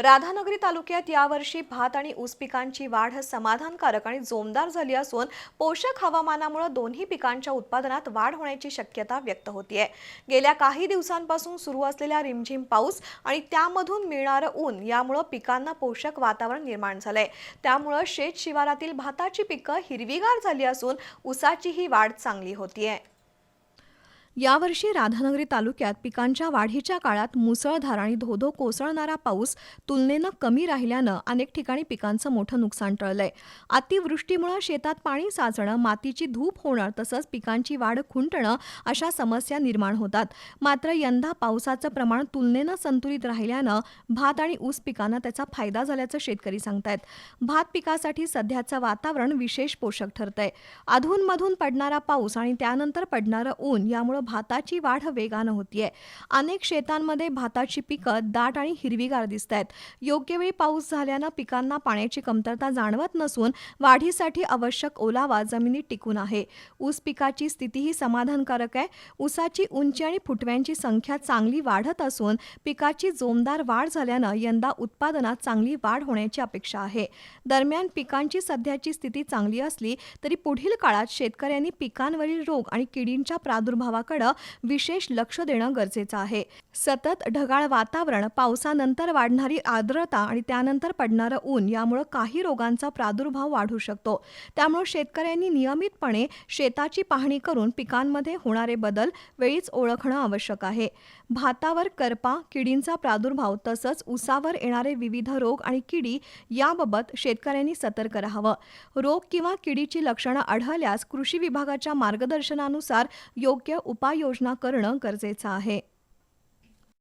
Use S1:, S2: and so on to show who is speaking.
S1: राधानगरी तालुक्यात यावर्षी भात आणि ऊस पिकांची वाढ समाधानकारक आणि जोमदार झाली असून पोषक हवामानामुळे दोन्ही पिकांच्या उत्पादनात वाढ होण्याची शक्यता व्यक्त होतीये। गेल्या काही दिवसांपासून सुरू असलेल्या रिमझिम पाऊस आणि त्यामधून मिळणारं ऊन यामुळे पिकांना पोषक वातावरण निर्माण झालंय। त्यामुळे शेत शिवारातील भाताची पिकं हिरवीगार झाली असून ऊसाचीही वाढ चांगली होतीये। यावर्षी राधानगरी तालुक्यात पिकांच्या वाढीच्या काळात मुसळधार आणि धोधो कोसळणारा पाऊस तुलनेनं कमी राहिल्यानं अनेक ठिकाणी पिकांचं मोठं नुकसान टळलंय। अतिवृष्टीमुळे शेतात पाणी साचणं, मातीची धूप होणं तसंच पिकांची वाढ खुंटणं अशा समस्या निर्माण होतात। मात्र यंदा पावसाचं प्रमाण तुलनेनं संतुलित राहिल्यानं भात आणि ऊस पिकांना त्याचा फायदा झाल्याचं शेतकरी सांगतायत। भात पिकासाठी सध्याचं वातावरण विशेष पोषक ठरतंय। अधूनमधून पडणारा पाऊस आणि त्यानंतर पडणारं ऊन यामुळे भाताची वाढ वेगानं होतीये। अनेक शेतांमध्ये भाताची पिकं दाट आणि हिरवीगार दिसतायत। योग्य वेळी पाऊस झाल्यानं पिकांना पाण्याची कमतरता जाणवत नसून वाढीसाठी आवश्यक ओलावा जमिनीत टिकून आहे। ऊस पिकाची स्थितीही समाधानकारक आहे। ऊसाची उंची आणि फुटव्यांची संख्या चांगली वाढत असून पिकाची जोमदार वाढ झाल्यानं यंदा उत्पादनात चांगली वाढ होण्याची अपेक्षा आहे। दरम्यान पिकांची सध्याची स्थिती चांगली असली तरी पुढील काळात शेतकऱ्यांनी पिकांवरील रोग आणि किडींच्या प्रादुर्भावाकडे विशेष लक्ष देणं गरजेचं आहे। सतत ढगाळ वातावरण, पावसानंतर वाढणारी आर्द्रता आणि त्यानंतर पडणारं ऊन यामुळे काही रोगांचा प्रादुर्भाव वाढू शकतो। त्यामुळे शेतकऱ्यांनी नियमितपणे शेताची पाहणी करून पिकांमध्ये होणारे बदल वेळीच ओळखणं आवश्यक आहे। भातावर करपा, किडींचा प्रादुर्भाव तसंच ऊसावर येणारे विविध रोग आणि किडी याबाबत शेतकऱ्यांनी सतर्क राहावं। रोग किंवा किडीची लक्षणं आढळल्यास कृषी विभागाच्या मार्गदर्शनानुसार योग्य उपाययोजना करणं गरजेचं आहे।